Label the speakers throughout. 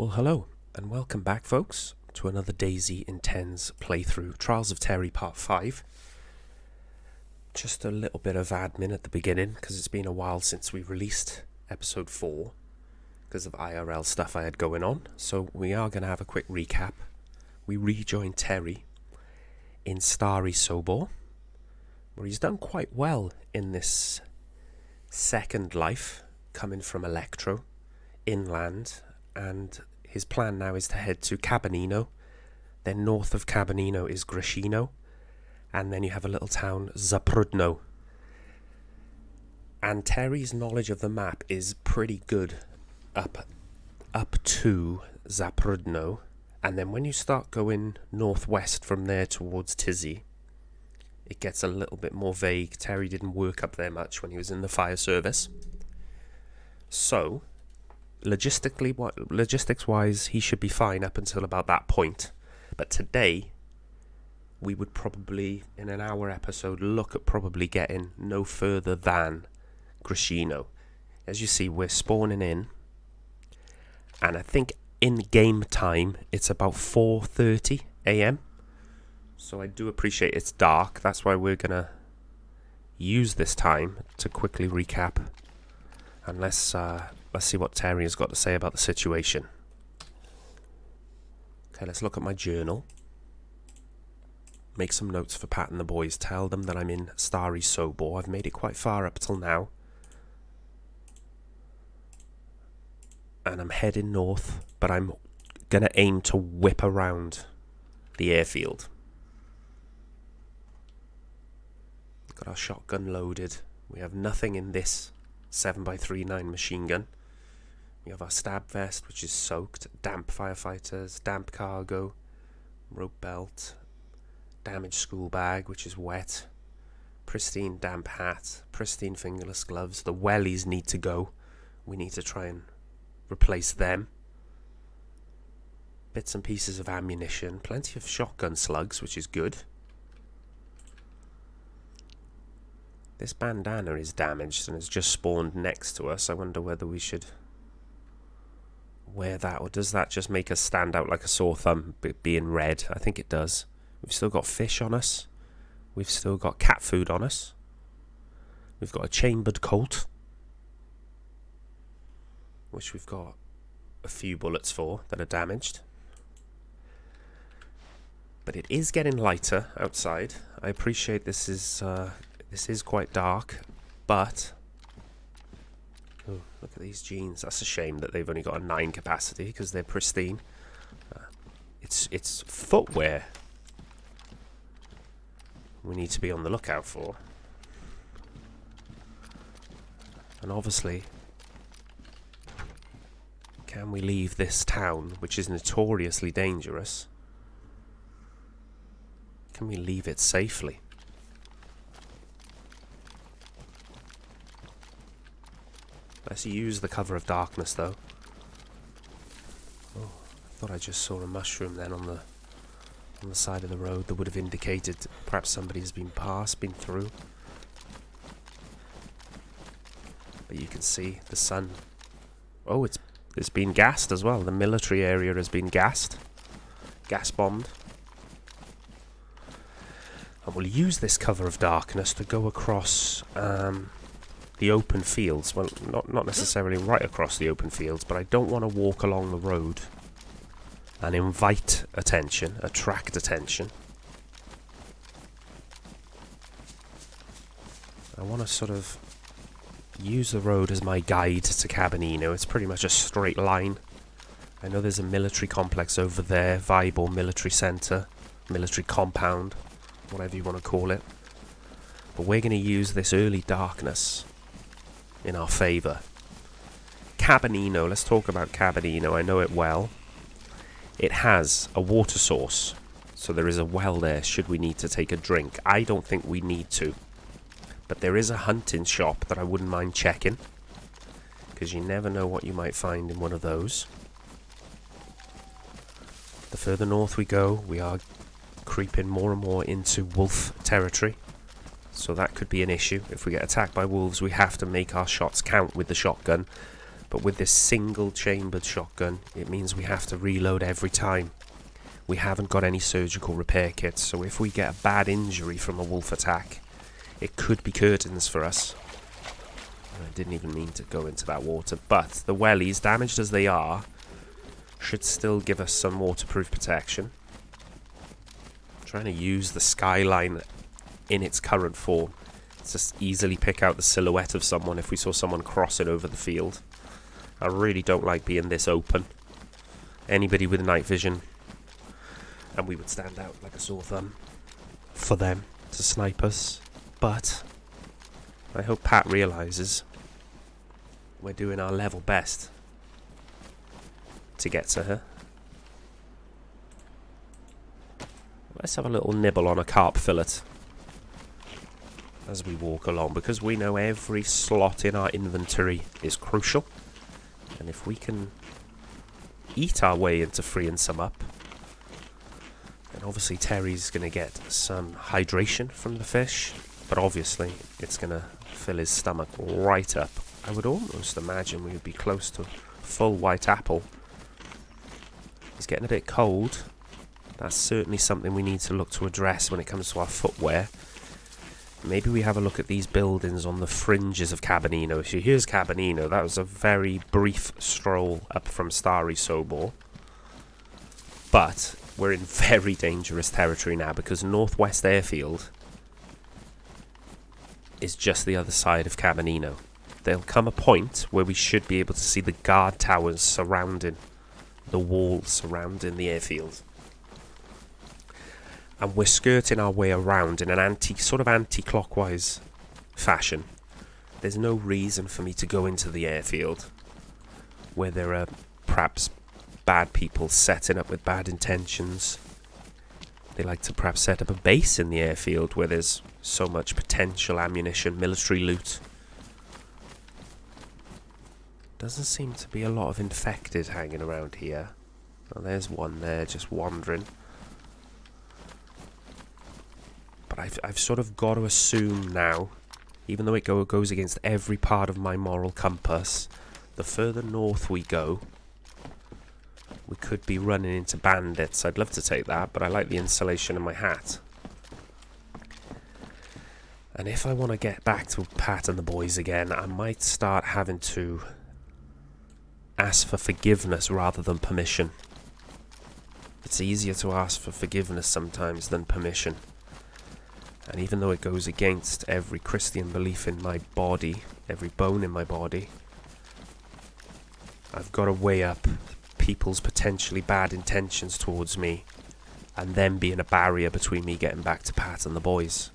Speaker 1: Well, hello, and welcome back, folks, to another DayZ IntenZ playthrough, Trials of Terry Part 5. Just a little bit of admin at the beginning, because it's been a while since we released Episode 4, because of IRL stuff I had going on. So we are going to have a quick recap. We rejoined Terry in Stary Sobor, where he's done quite well in this second life, coming from Electro, inland, and his plan now is to head to Cabanino. Then north of Cabanino is Grishino, and then you have a little town, Zaprudno. And Terry's knowledge of the map is pretty good up to Zaprudno, and then when you start going northwest from there towards DayZ, it gets a little bit more vague. Terry didn't work up there much when he was in the fire service. So logistics-wise, he should be fine up until about that point. But today, we would probably, in an hour episode, look at probably getting no further than Grishino. As you see, we're spawning in, and I think in game time, it's about 4:30 a.m. So I do appreciate it's dark. That's why we're going to use this time to quickly recap. And let's see what Terry has got to say about the situation. Okay, let's look at my journal. Make some notes for Pat and the boys. Tell them that I'm in Stary Sobor. I've made it quite far up till now. And I'm heading north, but I'm going to aim to whip around the airfield. Got our shotgun loaded. We have nothing in this 7x39 machine gun. We have our stab vest, which is soaked, damp firefighters, damp cargo, rope belt, damaged school bag, which is wet, pristine damp hat, pristine fingerless gloves. The wellies need to go. We need to try and replace them. Bits and pieces of ammunition, plenty of shotgun slugs, which is good. This bandana is damaged and has just spawned next to us. I wonder whether we should wear that, or does that just make us stand out like a sore thumb being red? I think it does. We've still got fish on us. We've still got cat food on us. We've got a chambered Colt, which we've got a few bullets for that are damaged. But it is getting lighter outside. I appreciate this is quite dark, but oh, look at these jeans. That's a shame that they've only got a 9 capacity because they're pristine. It's footwear we need to be on the lookout for. And obviously, can we leave this town, which is notoriously dangerous? Can we leave it safely? Let's use the cover of darkness, though. Oh, I thought I just saw a mushroom then on the side of the road that would have indicated perhaps somebody's been through. But you can see the sun. Oh, it's been gassed as well. The military area has been gassed. Gas bombed. And we'll use this cover of darkness to go across the open fields. Well, not necessarily right across the open fields, but I don't want to walk along the road and invite attention, attract attention. I want to sort of use the road as my guide to Cabanino. It's pretty much a straight line. I know there's a military complex over there, Vibor Military Centre, military compound, whatever you want to call it. But we're going to use this early darkness in our favour. Cabanino, let's talk about Cabanino. I know it well. It has a water source, so there is a well there should we need to take a drink. I don't think we need to, but there is a hunting shop that I wouldn't mind checking, because you never know what you might find in one of those. The further north we go, we are creeping more and more into wolf territory, so that could be an issue. If we get attacked by wolves, we have to make our shots count with the shotgun. But with this single chambered shotgun, it means we have to reload every time. We haven't got any surgical repair kits, so if we get a bad injury from a wolf attack, it could be curtains for us. I didn't even mean to go into that water, but the wellies, damaged as they are, should still give us some waterproof protection. I'm trying to use the skyline in its current form. Just easily pick out the silhouette of someone if we saw someone crossing over the field. I really don't like being this open. Anybody with night vision, and we would stand out like a sore thumb for them to snipe us. But I hope Pat realises we're doing our level best to get to her. Let's have a little nibble on a carp fillet as we walk along, because we know every slot in our inventory is crucial, and if we can eat our way into freeing some up, then obviously Terry's going to get some hydration from the fish, but obviously it's going to fill his stomach right up. I would almost imagine we would be close to full white apple. He's getting a bit cold. That's certainly something we need to look to address when it comes to our footwear. Maybe we have a look at these buildings on the fringes of Cabanino. So here's Cabanino. That was a very brief stroll up from Stary Sobor. But we're in very dangerous territory now, because Northwest Airfield is just the other side of Cabanino. There'll come a point where we should be able to see the guard towers surrounding the walls surrounding the airfield. And we're skirting our way around in an anti-clockwise fashion. There's no reason for me to go into the airfield where there are perhaps bad people setting up with bad intentions. They like to perhaps set up a base in the airfield where there's so much potential ammunition, military loot. Doesn't seem to be a lot of infected hanging around here. Well, there's one there just wandering. But I've sort of got to assume now, even though it goes against every part of my moral compass, the further north we go, we could be running into bandits. I'd love to take that, but I like the insulation in my hat. And if I want to get back to Pat and the boys again, I might start having to ask for forgiveness rather than permission. It's easier to ask for forgiveness sometimes than permission. And even though it goes against every Christian belief in my body, every bone in my body, I've got to weigh up people's potentially bad intentions towards me and them being a barrier between me getting back to Pat and the boys.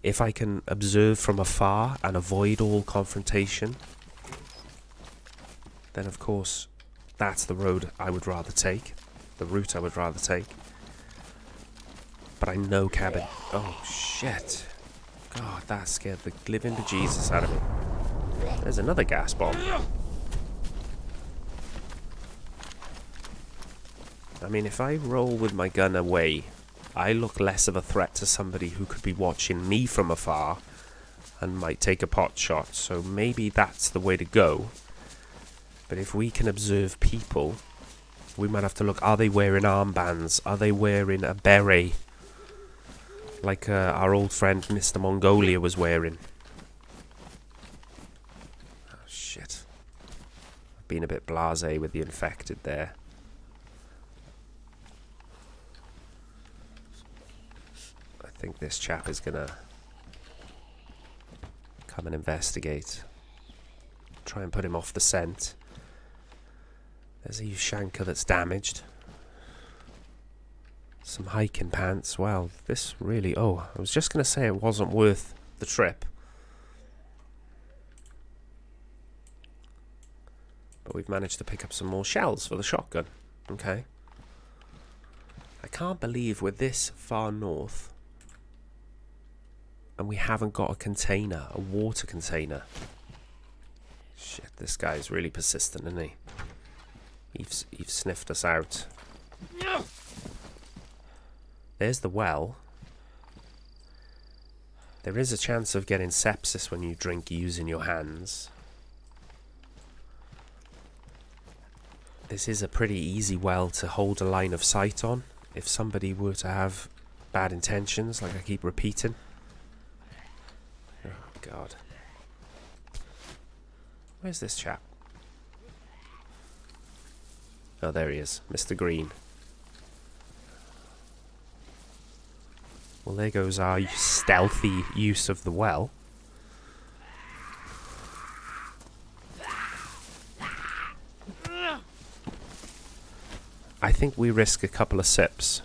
Speaker 1: If I can observe from afar and avoid all confrontation, then of course that's the road I would rather take, the route I would rather take. But I know cabin. Oh shit! God, that scared the living bejesus out of me. There's another gas bomb. I mean, if I roll with my gun away, I look less of a threat to somebody who could be watching me from afar and might take a pot shot. So maybe that's the way to go. But if we can observe people, we might have to look. Are they wearing armbands? Are they wearing a beret? Like our old friend Mr. Mongolia was wearing. Oh shit. I've been a bit blasé with the infected there. I think this chap is gonna come and investigate. Try and put him off the scent. There's a Ushanka that's damaged. Some hiking pants. Well, this really... Oh, I was just going to say it wasn't worth the trip. But we've managed to pick up some more shells for the shotgun. Okay. I can't believe we're this far north and we haven't got a container, a water container. Shit, this guy's really persistent, isn't he? He's sniffed us out. There's the well. There is a chance of getting sepsis when you drink using your hands. This is a pretty easy well to hold a line of sight on if somebody were to have bad intentions, like I keep repeating. Oh, God. Where's this chap? Oh, there he is, Mr. Green. Well, there goes our stealthy use of the well. I think we risk a couple of sips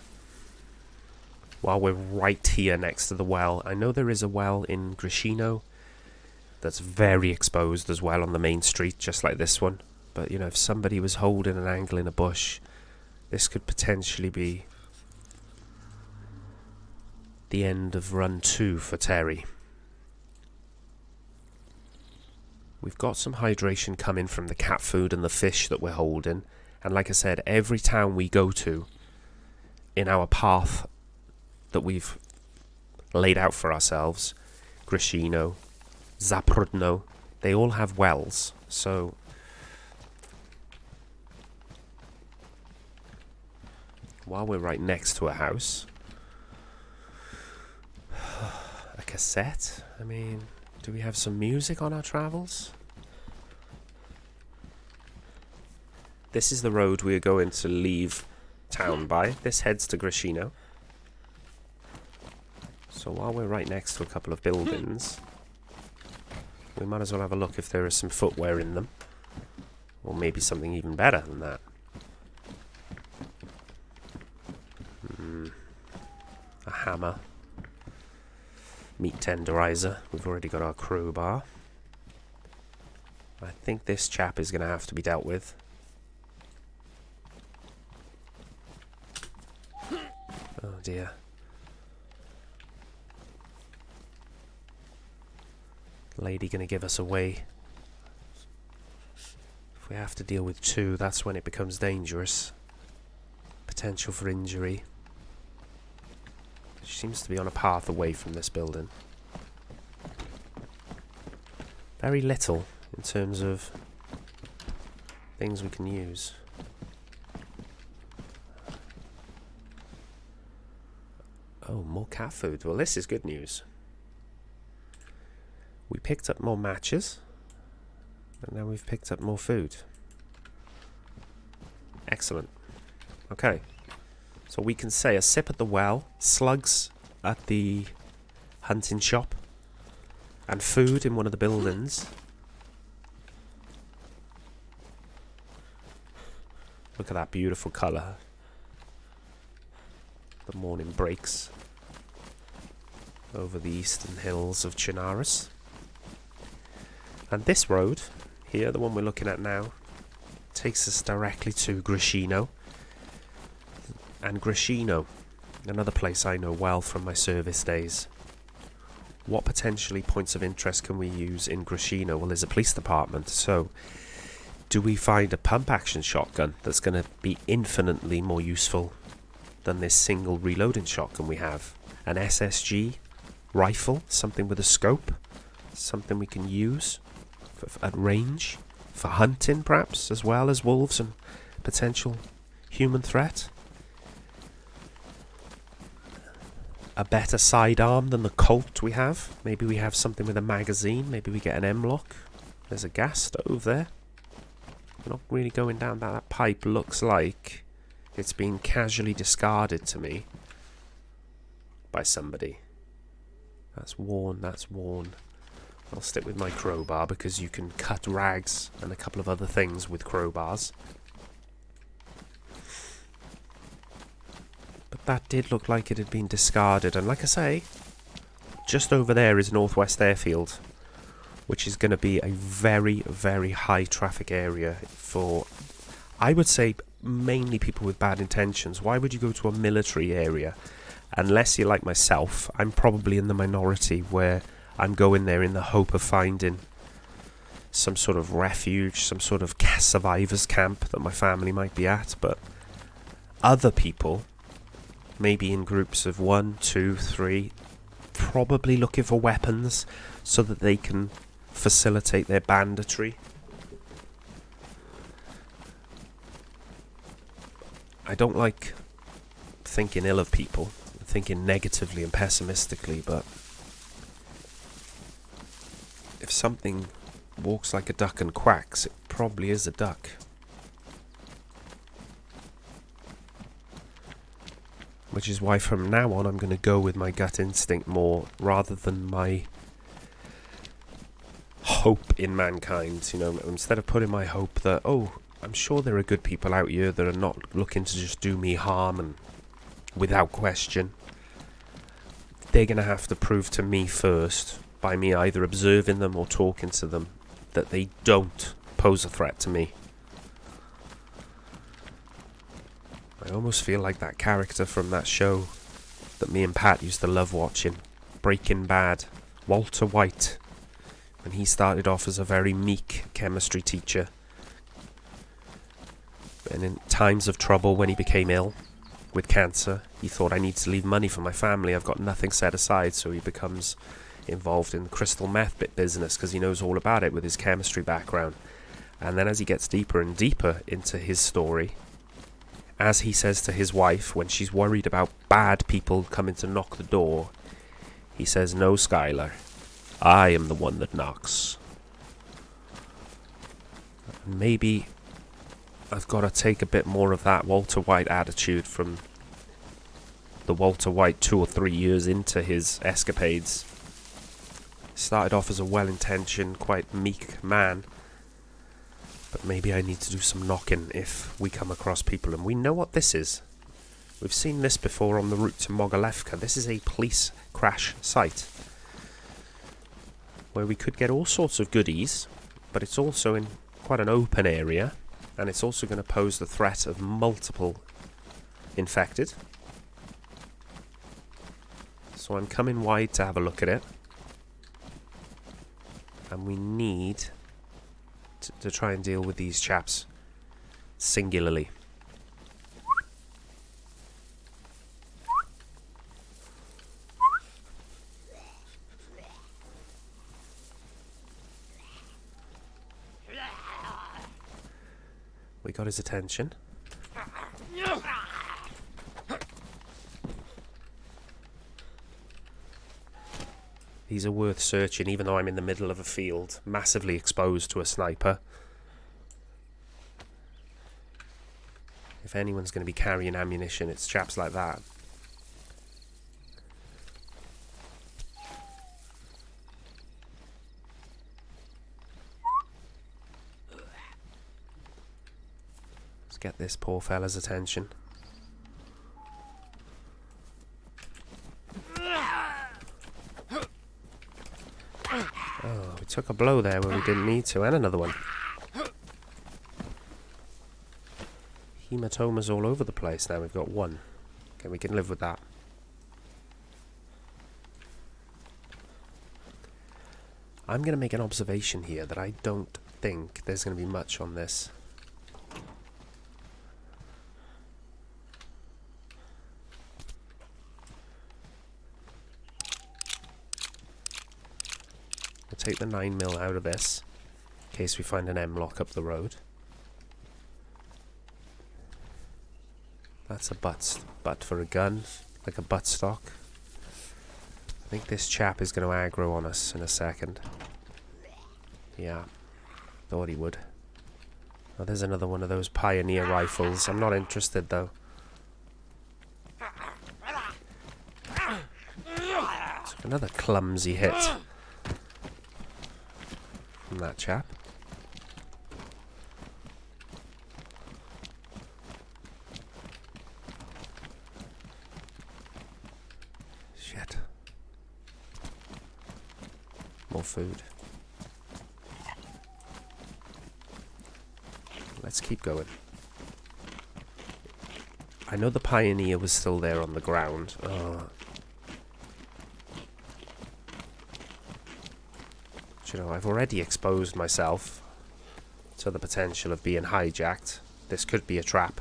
Speaker 1: while we're right here next to the well. I know there is a well in Grishino that's very exposed as well on the main street, just like this one. But, you know, if somebody was holding an angle in a bush, this could potentially be the end of run 2 for Terry. We've got some hydration coming from the cat food and the fish that we're holding. And like I said, every town we go to in our path that we've laid out for ourselves, Grishino, Zaprudno, they all have wells. So while we're right next to a house, a cassette? I mean, do we have some music on our travels? This is the road we are going to leave town by. This heads to Grishino. So while we're right next to a couple of buildings, we might as well have a look if there is some footwear in them. Or maybe something even better than that. A hammer. Meat tenderizer. We've already got our crowbar. I think this chap is going to have to be dealt with. Oh dear. Lady gonna give us away. If we have to deal with 2, that's when it becomes dangerous. Potential for injury. She seems to be on a path away from this building. Very little in terms of things we can use. Oh, more cat food. Well, this is good news. We picked up more matches, and now we've picked up more food. Excellent. Okay. So we can say a sip at the well, slugs at the hunting shop, and food in one of the buildings. Look at that beautiful colour. The morning breaks over the eastern hills of Chinaris. And this road here, the one we're looking at now, takes us directly to Grishino. And Grishino, another place I know well from my service days. What potentially points of interest can we use in Grishino? Well, there's a police department, so do we find a pump action shotgun that's going to be infinitely more useful than this single reloading shotgun we have? An SSG rifle, something with a scope, something we can use at range, for hunting perhaps, as well as wolves and potential human threat. A better sidearm than the Colt we have. Maybe we have something with a magazine, maybe we get an M-lock. There's a gas stove there. We're not really going down that. That pipe looks like it's been casually discarded to me by somebody. That's worn, that's worn. I'll stick with my crowbar because you can cut rags and a couple of other things with crowbars. But that did look like it had been discarded, and like I say, just over there is Northwest Airfield, which is going to be a very, very high traffic area for, I would say, mainly people with bad intentions. Why would you go to a military area? Unless you're like myself, I'm probably in the minority where I'm going there in the hope of finding some sort of refuge, some sort of survivors camp that my family might be at. But other people, maybe in groups of 1, 2, 3, probably looking for weapons so that they can facilitate their banditry. I don't like thinking ill of people, thinking negatively and pessimistically, but if something walks like a duck and quacks, it probably is a duck. Which is why from now on I'm going to go with my gut instinct more, rather than my hope in mankind. You know, instead of putting my hope that, oh, I'm sure there are good people out here that are not looking to just do me harm, and without question, they're going to have to prove to me first, by me either observing them or talking to them, that they don't pose a threat to me. I almost feel like that character from that show that me and Pat used to love watching, Breaking Bad, Walter White, when he started off as a very meek chemistry teacher, and in times of trouble when he became ill with cancer, he thought, I need to leave money for my family, I've got nothing set aside, so he becomes involved in the crystal meth bit business because he knows all about it with his chemistry background. And then as he gets deeper and deeper into his story, as he says to his wife when she's worried about bad people coming to knock the door, he says, no, Skylar, I am the one that knocks. Maybe I've got to take a bit more of that Walter White attitude from the Walter White 2 or 3 years into his escapades. Started off as a well-intentioned, quite meek man, but maybe I need to do some knocking if we come across people. And we know what this is. We've seen this before on the route to Mogalevka. This is a police crash site where we could get all sorts of goodies, but it's also in quite an open area, and it's also going to pose the threat of multiple infected. So I'm coming wide to have a look at it, and we need to try and deal with these chaps singularly. We got his attention. These are worth searching, even though I'm in the middle of a field, massively exposed to a sniper. If anyone's going to be carrying ammunition, it's chaps like that. Let's get this poor fella's attention. Oh, we took a blow there where we didn't need to, and another one. Hematomas all over the place now. We've got one. Okay, we can live with that. I'm going to make an observation here that I don't think there's going to be much on this. We'll take the 9mm out of this, in case we find an M-lock up the road. That's a butt for a gun, like a buttstock. I think this chap is going to aggro on us in a second. Yeah, thought he would. Oh, there's another one of those Pioneer rifles. I'm not interested though. Took another clumsy hit from that chap. Shit. More food. Let's keep going. I know the Pioneer was still there on the ground. Oh. But, you know, I've already exposed myself to the potential of being hijacked. This could be a trap.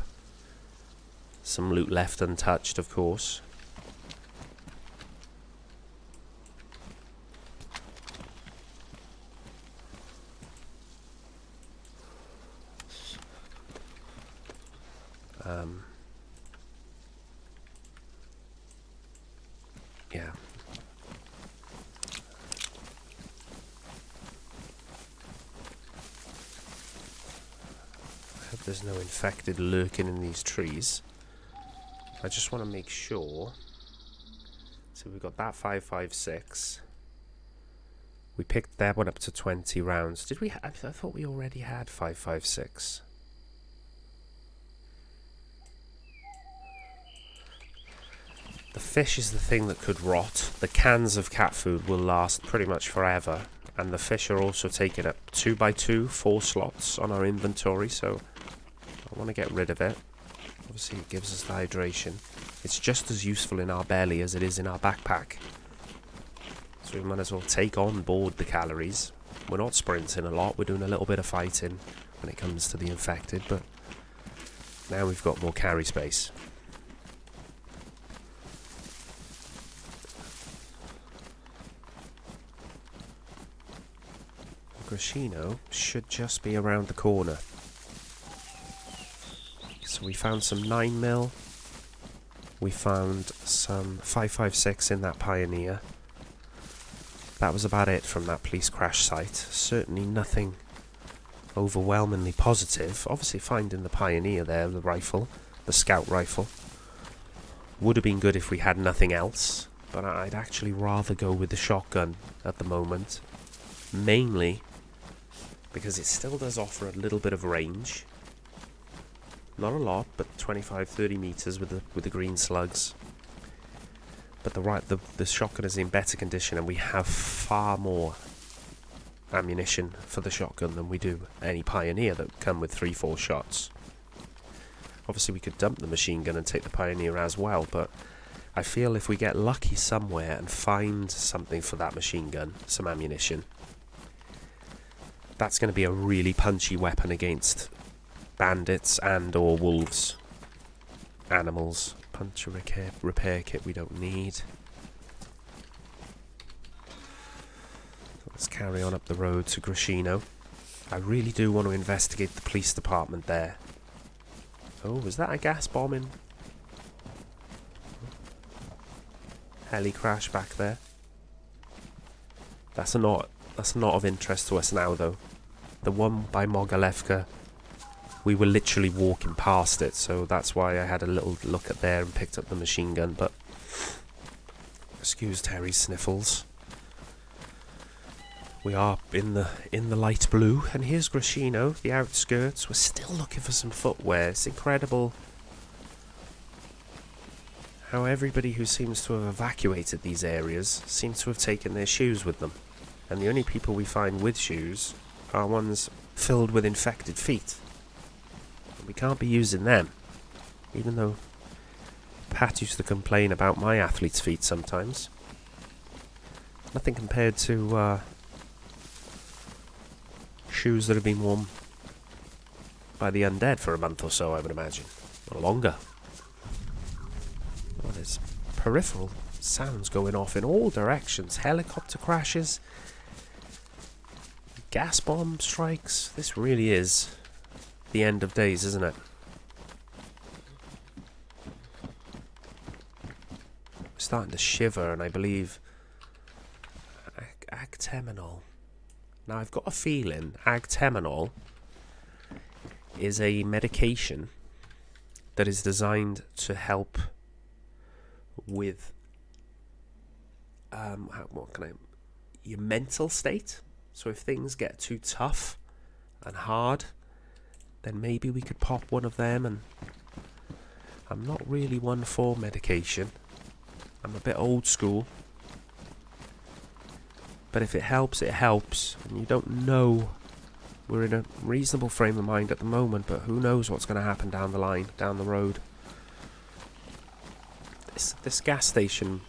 Speaker 1: Some loot left untouched, of course. Yeah. I hope there's no infected lurking in these trees. I just want to make sure. So we've got that 5.56. We picked that one up to 20 rounds. Did we? I thought we already had 5.56. The fish is the thing that could rot. The cans of cat food will last pretty much forever. And the fish are also taking up 2x2, 4 slots on our inventory. So I want to get rid of it. Obviously it gives us the hydration. It's just as useful in our belly as it is in our backpack. So we might as well take on board the calories. We're not sprinting a lot, we're doing a little bit of fighting when it comes to the infected, but now we've got more carry space. Grishino should just be around the corner. So we found some 9mm. We found some 5.56 in that Pioneer. That was about it from that police crash site. Certainly nothing overwhelmingly positive. Obviously finding the Pioneer there, the rifle, the scout rifle. Would have been good if we had nothing else, but I'd actually rather go with the shotgun at the moment. Mainly because it still does offer a little bit of range. Not a lot, but 25-30 meters with the green slugs. But the shotgun is in better condition, and we have far more ammunition for the shotgun than we do any Pioneer that come with 3-4 shots. Obviously we could dump the machine gun and take the Pioneer as well, but I feel if we get lucky somewhere and find something for that machine gun, some ammunition, that's going to be a really punchy weapon against bandits and or wolves. Animals. Puncture repair kit we don't need. Let's carry on up the road to Grishino. I really do want to investigate the police department there. Oh, was that a gas bombing? Heli crash back there. That's not of interest to us now though. The one by Mogalevka, we were literally walking past it, so that's why I had a little look at there and picked up the machine gun, but excuse Terry's sniffles. We are in the light blue, and here's Grishino, the outskirts. We're still looking for some footwear. It's incredible how everybody who seems to have evacuated these areas seems to have taken their shoes with them, and the only people we find with shoes are ones filled with infected feet. We can't be using them, even though Pat used to complain about my athlete's feet sometimes. Nothing compared to shoes that have been worn by the undead for a month or so, I would imagine, or longer. Oh, there's peripheral sounds going off in all directions. Helicopter crashes, gas bomb strikes. This really is the end of days, isn't it? I'm starting to shiver, and I believe Agteminol. Now I've got a feeling Agteminol is a medication that is designed to help with your mental state. So if things get too tough and hard, then maybe we could pop one of them. And I'm not really one for medication. I'm a bit old school. But if it helps, it helps. And you don't know. We're in a reasonable frame of mind at the moment, but who knows what's going to happen down the line, down the road. This gas station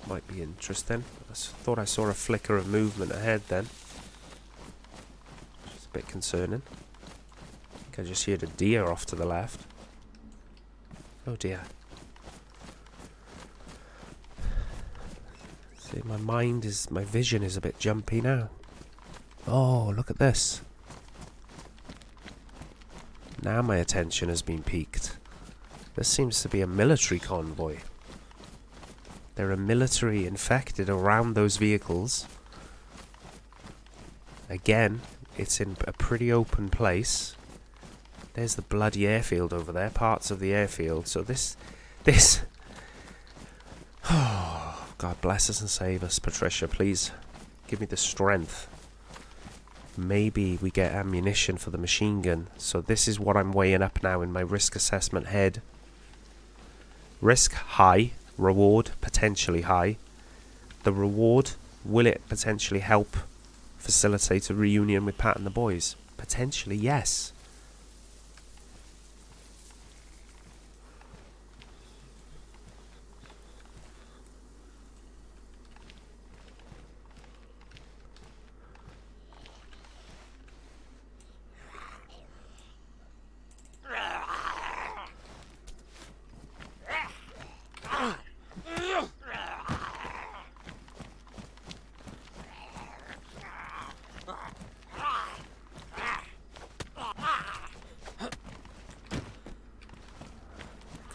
Speaker 1: might be interesting. I thought I saw a flicker of movement ahead then. It's a bit concerning. I just heard a deer off to the left. Oh dear. See, my vision is a bit jumpy now. Oh, look at this. Now my attention has been piqued. This seems to be a military convoy. There are military infected around those vehicles. Again, it's in a pretty open place. There's the bloody airfield over there, parts of the airfield. So this, oh, God bless us and save us, Patricia, please give me the strength. Maybe we get ammunition for the machine gun. So this is what I'm weighing up now in my risk assessment head. Risk high, reward potentially high. The reward, will it potentially help facilitate a reunion with Pat and the boys? Potentially, yes.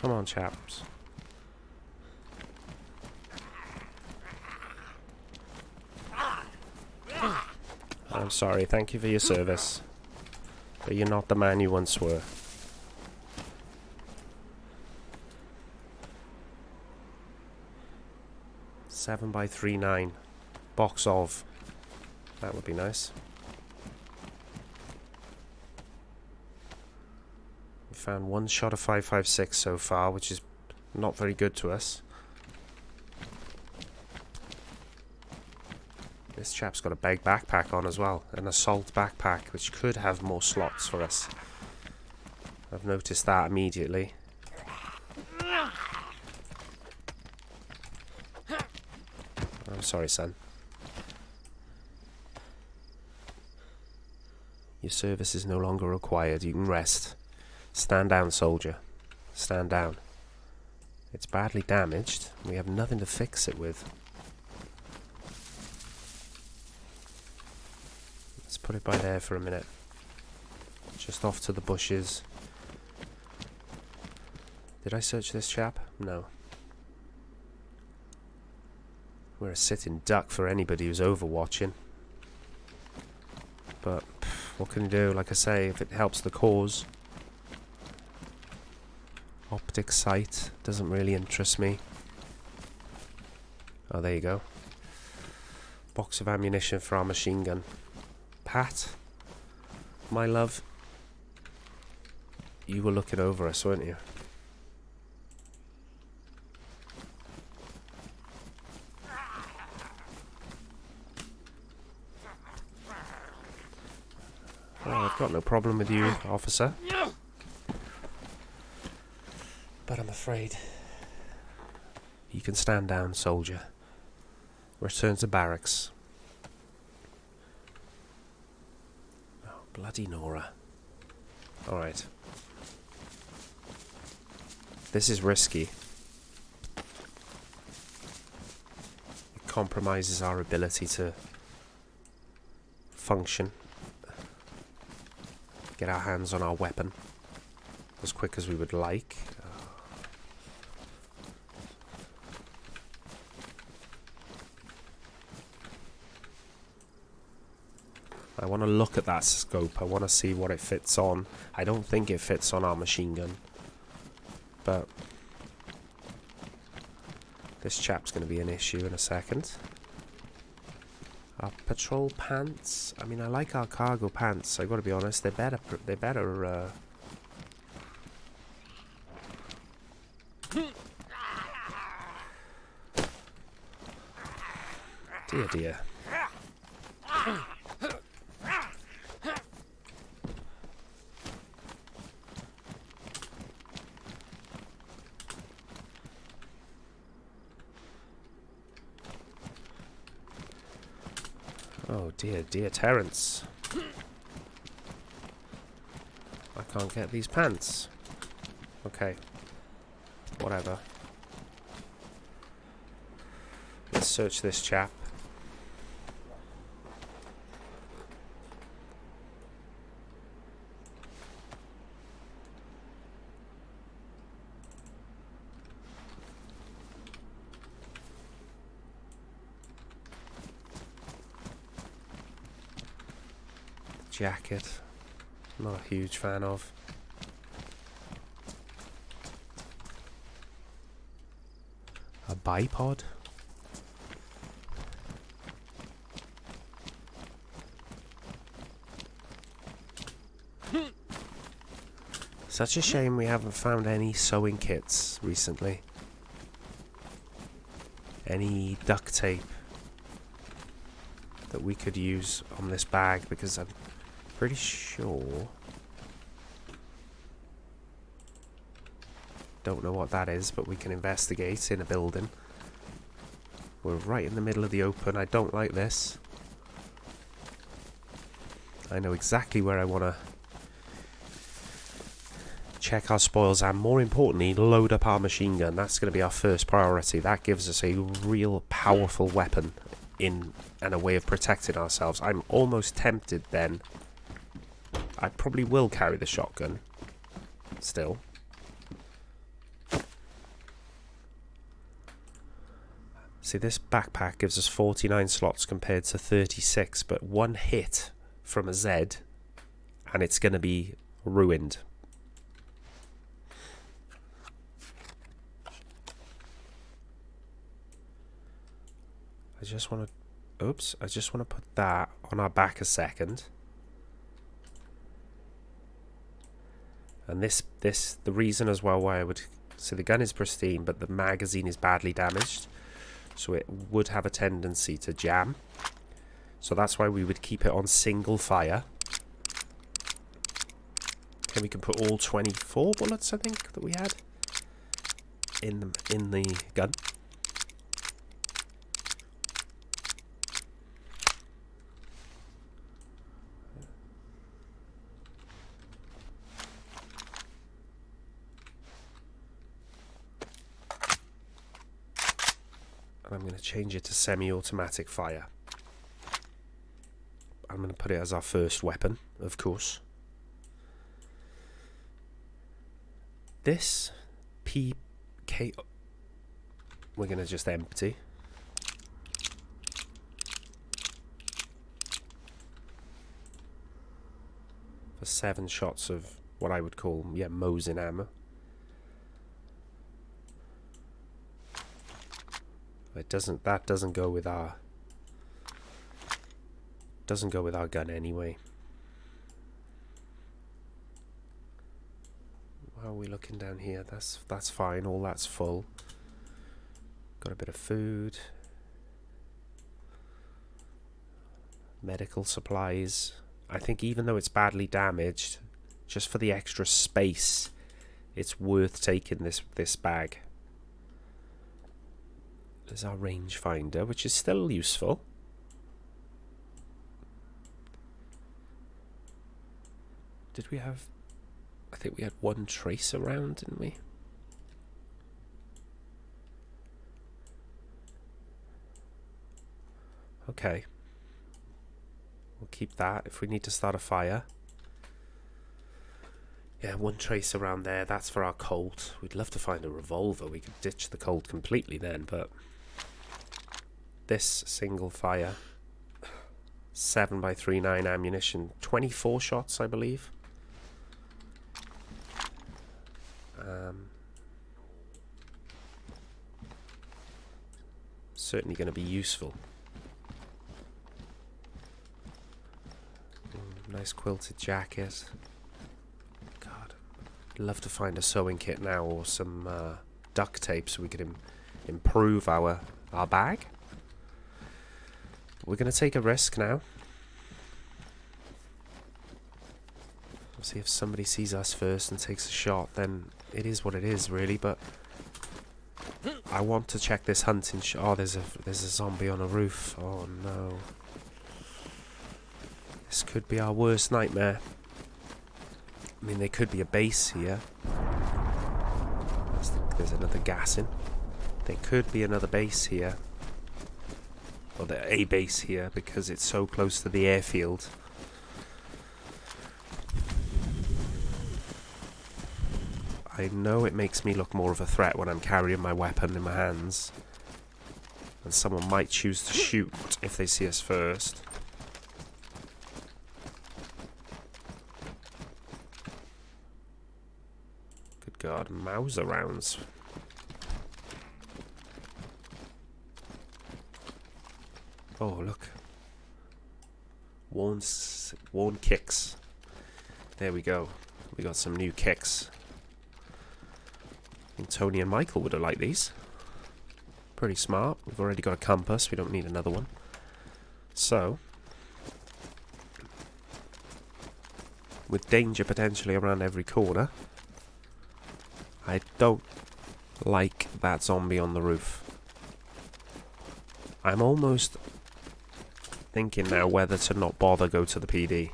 Speaker 1: Come on, chaps. I'm sorry, thank you for your service. But you're not the man you once were. Seven by 3.9. Box of. That would be nice. We found one shot of 5.56 so far, which is not very good to us. This chap's got a big backpack on as well. An assault backpack, which could have more slots for us. I've noticed that immediately. I'm sorry, son. Your service is no longer required. You can rest. Stand down, soldier. Stand down. It's badly damaged. We have nothing to fix it with. Let's put it by there for a minute. Just off to the bushes. Did I search this chap? No. We're a sitting duck for anybody who's overwatching. But what can you do? Like I say, if it helps the cause. Optic sight doesn't really interest me. Oh, there you go. Box of ammunition for our machine gun. Pat, my love, you were looking over us, weren't you? Oh, I've got no problem with you, officer. But I'm afraid you can stand down, soldier. Return to barracks. Oh, bloody Nora. Alright. This is risky. It compromises our ability to function. Get our hands on our weapon as quick as we would like. I want to look at that scope. I want to see what it fits on. I don't think it fits on our machine gun. But this chap's going to be an issue in a second. Our patrol pants. I mean, I like our cargo pants. I got to be honest. They're better. Dear, dear. Oh dear, dear Terence. I can't get these pants. Okay. Whatever. Let's search this chap. jacket. Not a huge fan of. A bipod? Such a shame we haven't found any sewing kits recently. Any duct tape that we could use on this bag, because I'm pretty sure... Don't know what that is, but we can investigate in a building. We're right in the middle of the open. I don't like this. I know exactly where I want to check our spoils and, more importantly, load up our machine gun. That's going to be our first priority. That gives us a real powerful weapon in and a way of protecting ourselves. I'm almost tempted then. I probably will carry the shotgun still. See, this backpack gives us 49 slots compared to 36, but one hit from a Z and it's going to be ruined. I just want to... Oops, I just want to put that on our back a second. And this, the reason as well why I would... So the gun is pristine, but the magazine is badly damaged. So it would have a tendency to jam. So that's why we would keep it on single fire. Okay, we can put all 24 bullets, I think, that we had in the gun. I'm going to change it to semi-automatic fire. I'm going to put it as our first weapon, of course. This PK... We're going to just empty. For 7 shots of what I would call, yeah, Mosin ammo. That doesn't go with our gun anyway. How are we looking down here? That's fine. All that's full. Got a bit of food, medical supplies. I think even though it's badly damaged, just for the extra space, it's worth taking this bag. There's our rangefinder, which is still useful. Did we have... I think we had 1 trace around, didn't we? Okay. We'll keep that if we need to start a fire. Yeah, 1 trace around there. That's for our Colt. We'd love to find a revolver. We could ditch the Colt completely then, but... This single fire, 7x39 ammunition, 24 shots, I believe. Certainly going to be useful. Nice quilted jacket. God, I'd love to find a sewing kit now, or some duct tape so we could improve our bag. We're going to take a risk now. We'll see if somebody sees us first and takes a shot, then it is what it is, really, but I want to check this hunting oh, there's a zombie on a roof. Oh no. This could be our worst nightmare. I mean, there could be a base here. There's another gas in. There could be another base here. Or a base here, because it's so close to the airfield. I know it makes me look more of a threat when I'm carrying my weapon in my hands. And someone might choose to shoot if they see us first. Good God, Mauser rounds. Oh, look. Worn kicks. There we go. We got some new kicks. I think Tony and Michael would have liked these. Pretty smart. We've already got a compass. We don't need another one. So, with danger potentially around every corner, I don't like that zombie on the roof. I'm almost thinking now whether to not bother go to the PD.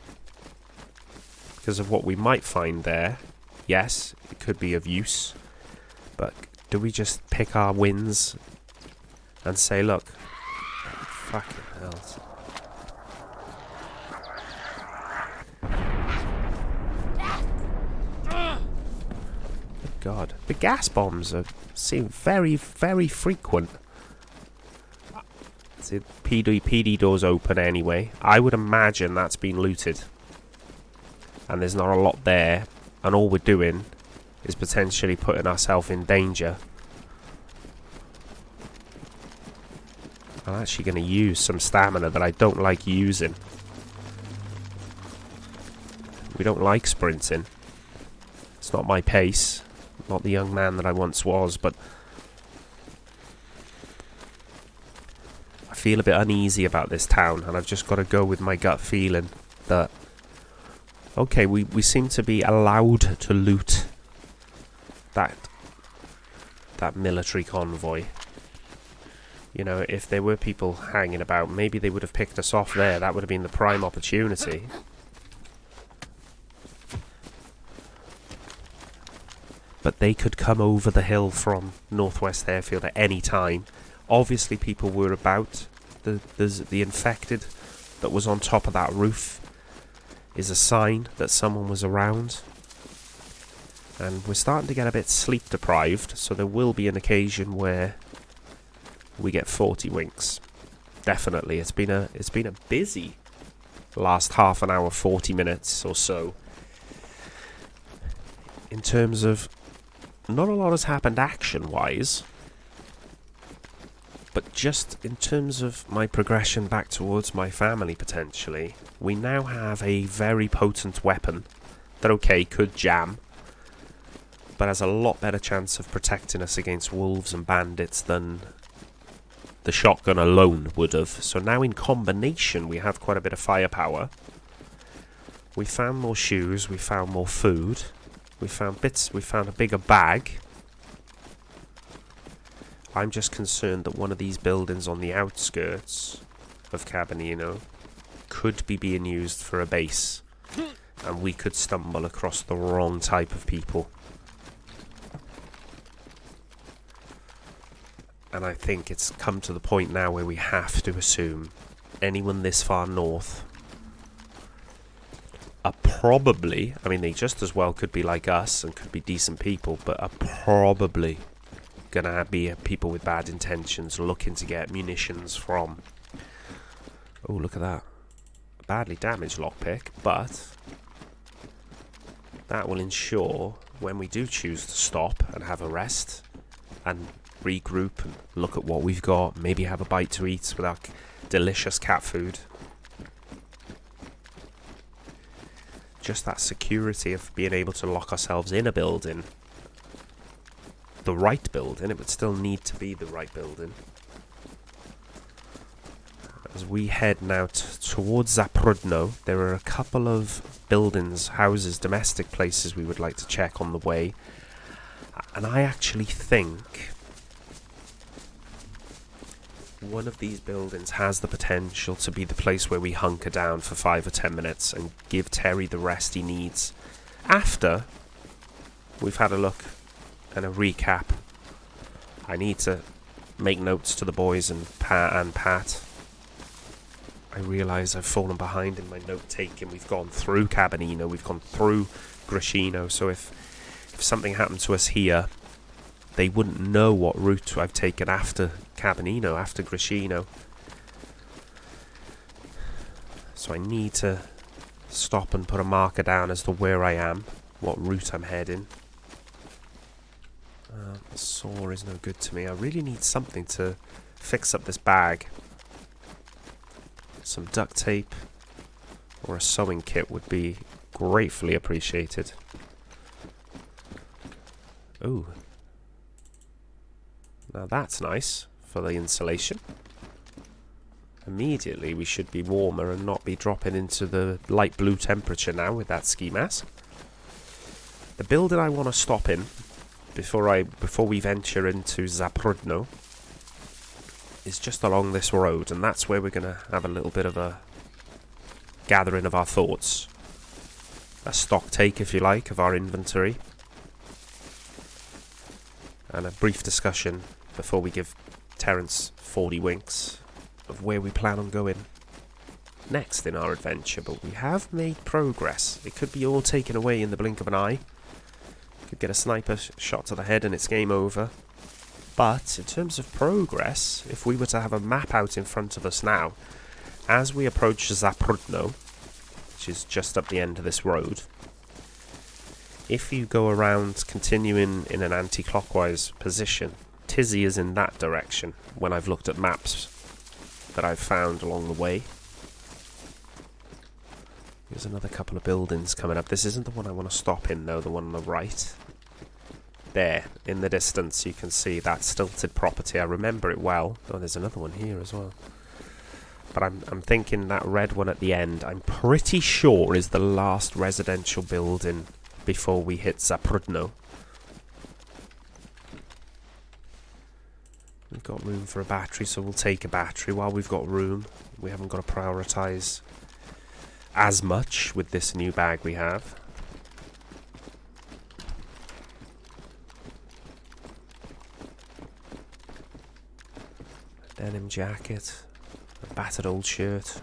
Speaker 1: Because of what we might find there. Yes, it could be of use. But do we just pick our wins and say, look, fucking hell. Good God. The gas bombs seem very, very frequent. The PD door's open anyway. I would imagine that's been looted. And there's not a lot there. And all we're doing is potentially putting ourselves in danger. I'm actually going to use some stamina that I don't like using. We don't like sprinting. It's not my pace. Not the young man that I once was, but I feel a bit uneasy about this town, and I've just got to go with my gut feeling that, okay, we seem to be allowed to loot that military convoy. You know, if there were people hanging about, maybe they would have picked us off there. That would have been the prime opportunity. But they could come over the hill from Northwest Airfield at any time. Obviously, people were about. There's the infected that was on top of that roof is a sign that someone was around. And we're starting to get a bit sleep deprived, so there will be an occasion where we get 40 winks. Definitely. It's been a busy last half an hour, 40 minutes or so. In terms of, not a lot has happened action-wise, but just in terms of my progression back towards my family, potentially, we now have a very potent weapon that, okay, could jam, but has a lot better chance of protecting us against wolves and bandits than the shotgun alone would have. So now in combination, we have quite a bit of firepower. We found more shoes, we found more food, we found bits, we found a bigger bag. I'm just concerned that one of these buildings on the outskirts of Cabanino could be being used for a base, and we could stumble across the wrong type of people. And I think it's come to the point now where we have to assume anyone this far north are probably, I mean, they just as well could be like us and could be decent people, but are probably gonna be people with bad intentions looking to get munitions from. Oh, look at that. A badly damaged lockpick, but that will ensure when we do choose to stop and have a rest and regroup and look at what we've got, maybe have a bite to eat with our delicious cat food. Just that security of being able to lock ourselves in a building. The right building, it would still need to be the right building. As we head now towards Zaprudno, there are a couple of buildings, houses, domestic places we would like to check on the way. And I actually think one of these buildings has the potential to be the place where we hunker down for 5 or 10 minutes and give Terry the rest he needs after we've had a look and a recap. I need to make notes to the boys and Pat. I realise I've fallen behind in my note taking. We've gone through Cabanino, we've gone through Grishino, so if something happened to us here, they wouldn't know what route I've taken after Cabanino, after Grishino. So I need to stop and put a marker down as to where I am, what route I'm heading. The saw is no good to me. I really need something to fix up this bag. Some duct tape or a sewing kit would be gratefully appreciated. Ooh. Now that's nice for the insulation. Immediately we should be warmer and not be dropping into the light blue temperature now with that ski mask. The building I want to stop in before we venture into Zaprudno is just along this road, and that's where we're going to have a little bit of a gathering of our thoughts. A stock take, if you like, of our inventory. And a brief discussion before we give Terence 40 winks of where we plan on going next in our adventure. But we have made progress. It could be all taken away in the blink of an eye. Could get a sniper shot to the head and it's game over. But in terms of progress, if we were to have a map out in front of us now, as we approach Zaprudno, which is just up the end of this road, if you go around continuing in an anti-clockwise position, Tizzy is in that direction when I've looked at maps that I've found along the way. There's another couple of buildings coming up. This isn't the one I want to stop in though, the one on the right. There, in the distance, you can see that stilted property. I remember it well. Oh, there's another one here as well. But I'm thinking that red one at the end, I'm pretty sure is the last residential building before we hit Zaprudno. We've got room for a battery, so we'll take a battery while we've got room. We haven't got to prioritise as much with this new bag we have. A denim jacket, a battered old shirt.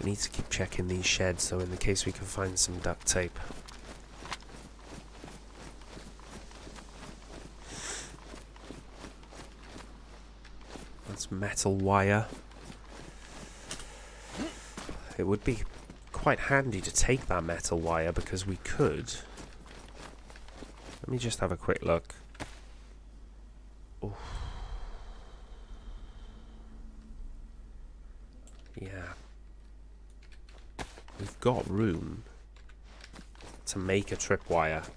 Speaker 1: We need to keep checking these sheds though, in the case we can find some duct tape. That's metal wire. It would be quite handy to take that metal wire because we could. Let me just have a quick look. Oof. Yeah. We've got room to make a tripwire.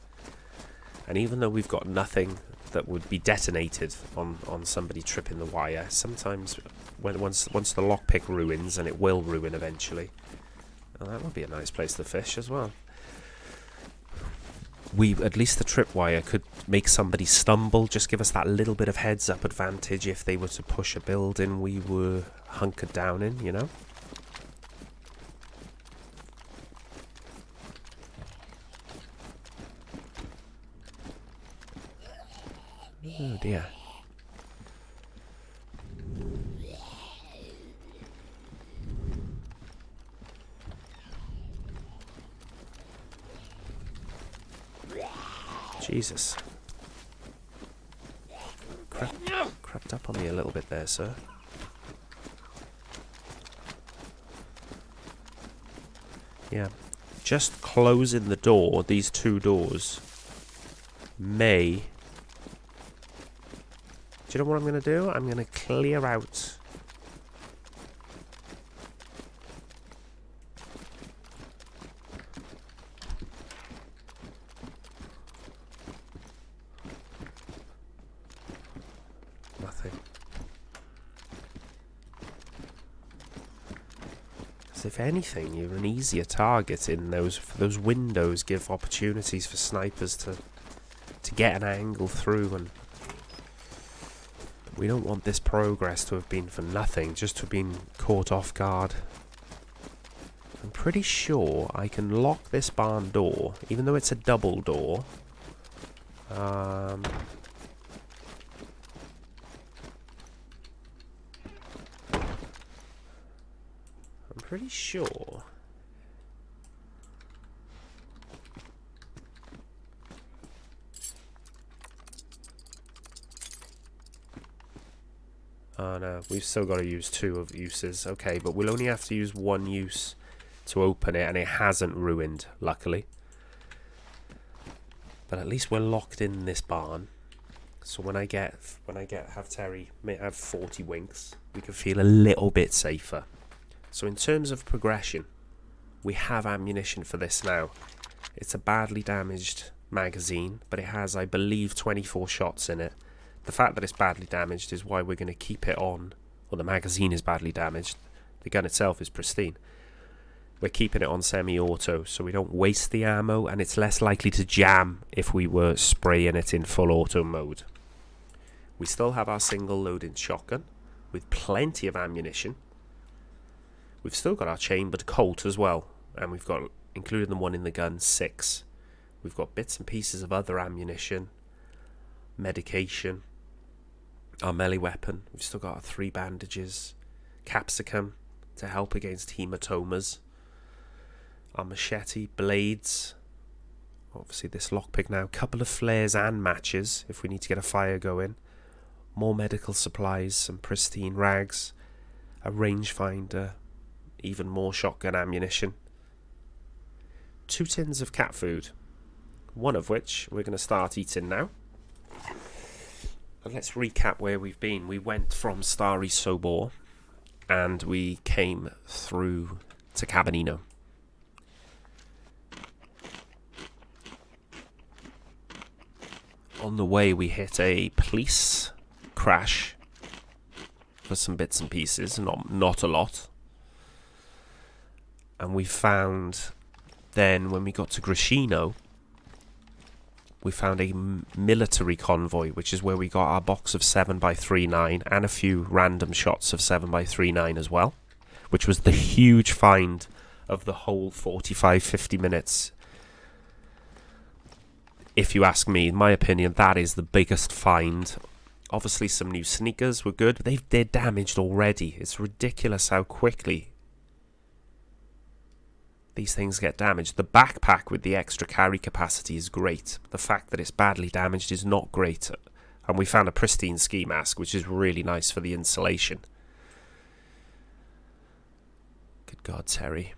Speaker 1: And even though we've got nothing that would be detonated on somebody tripping the wire, sometimes once the lockpick ruins, and it will ruin eventually, well, that would be a nice place to fish as well. At least the tripwire could make somebody stumble, just give us that little bit of heads up advantage if they were to push a building we were hunkered down in, you know? Oh dear. Jesus. Crept up on me a little bit there, sir. Yeah. Just closing the door, these two doors, may... Do you know what I'm going to do? I'm going to clear out... Nothing. Because if anything, you're an easier target in those windows. Give opportunities for snipers to get an angle through, and we don't want this progress to have been for nothing, just to have been caught off guard. I'm pretty sure I can lock this barn door, even though it's a double door. I'm pretty sure. Oh no, we've still got to use two of uses. Okay, but we'll only have to use one use to open it, and it hasn't ruined, luckily. But at least we're locked in this barn. So when I have Terry may have 40 winks, we can feel a little bit safer. So in terms of progression, we have ammunition for this now. It's a badly damaged magazine, but it has, I believe, 24 shots in it. The fact that it's badly damaged is why we're going to keep it on. Well, the magazine is badly damaged. The gun itself is pristine. We're keeping it on semi-auto so we don't waste the ammo, and it's less likely to jam if we were spraying it in full auto mode. We still have our single loading shotgun with plenty of ammunition. We've still got our chambered Colt as well, and we've got, including the one in the gun, 6. We've got bits and pieces of other ammunition, medication, our melee weapon. We've still got our 3 bandages, capsicum to help against hematomas, our machete, blades, obviously this lockpick now, couple of flares and matches if we need to get a fire going, more medical supplies, some pristine rags, a rangefinder, even more shotgun ammunition, 2 tins of cat food, one of which we're going to start eating now. And let's recap where we've been. We went from Stary Sobor and we came through to Cabanino. On the way we hit a police crash for some bits and pieces, not a lot. And we found then, when we got to Grishino, we found a military convoy, which is where we got our box of 7x39 and a few random shots of 7x39 as well, which was the huge find of the whole 45-50 minutes. If you ask me, in my opinion, that is the biggest find. Obviously some new sneakers were good, but they're damaged already. It's ridiculous how quickly these things get damaged. The backpack with the extra carry capacity is great. The fact that it's badly damaged is not great. And we found a pristine ski mask, which is really nice for the insulation. Good God, Terry.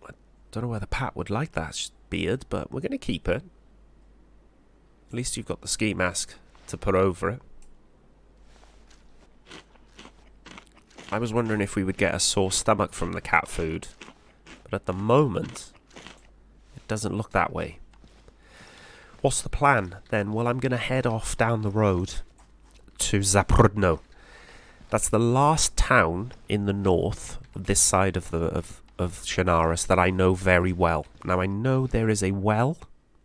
Speaker 1: I don't know whether Pat would like that beard, but we're going to keep it. At least you've got the ski mask to put over it. I was wondering if we would get a sore stomach from the cat food. But at the moment, it doesn't look that way. What's the plan then? Well, I'm going to head off down the road to Zaprudno. That's the last town in the north, this side of Shanaris, that I know very well. Now, I know there is a well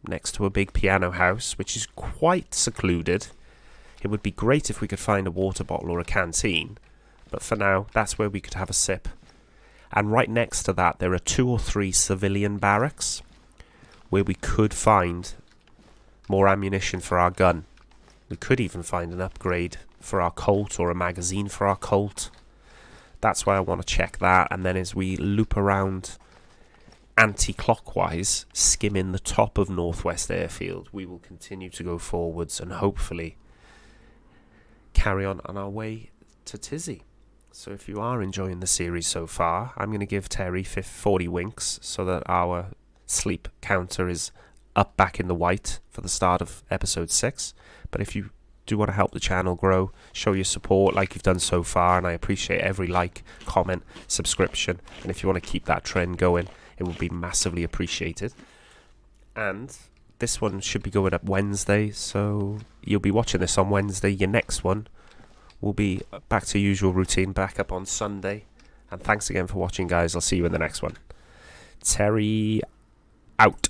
Speaker 1: next to a big piano house, which is quite secluded. It would be great if we could find a water bottle or a canteen. But for now, that's where we could have a sip. And right next to that, there are 2 or 3 civilian barracks where we could find more ammunition for our gun. We could even find an upgrade for our Colt or a magazine for our Colt. That's why I want to check that. And then as we loop around anti-clockwise, skimming the top of Northwest Airfield, we will continue to go forwards and hopefully carry on our way to Tizzy. So if you are enjoying the series so far, I'm going to give Terry 40 winks so that our sleep counter is up back in the white for the start of episode 6. But if you do want to help the channel grow, show your support like you've done so far, and I appreciate every like, comment, subscription, and if you want to keep that trend going, it would be massively appreciated. And this one should be going up Wednesday, so you'll be watching this on Wednesday. Your next one will be back to usual routine, back up on Sunday. And thanks again for watching, guys. I'll see you in the next one. Terry out.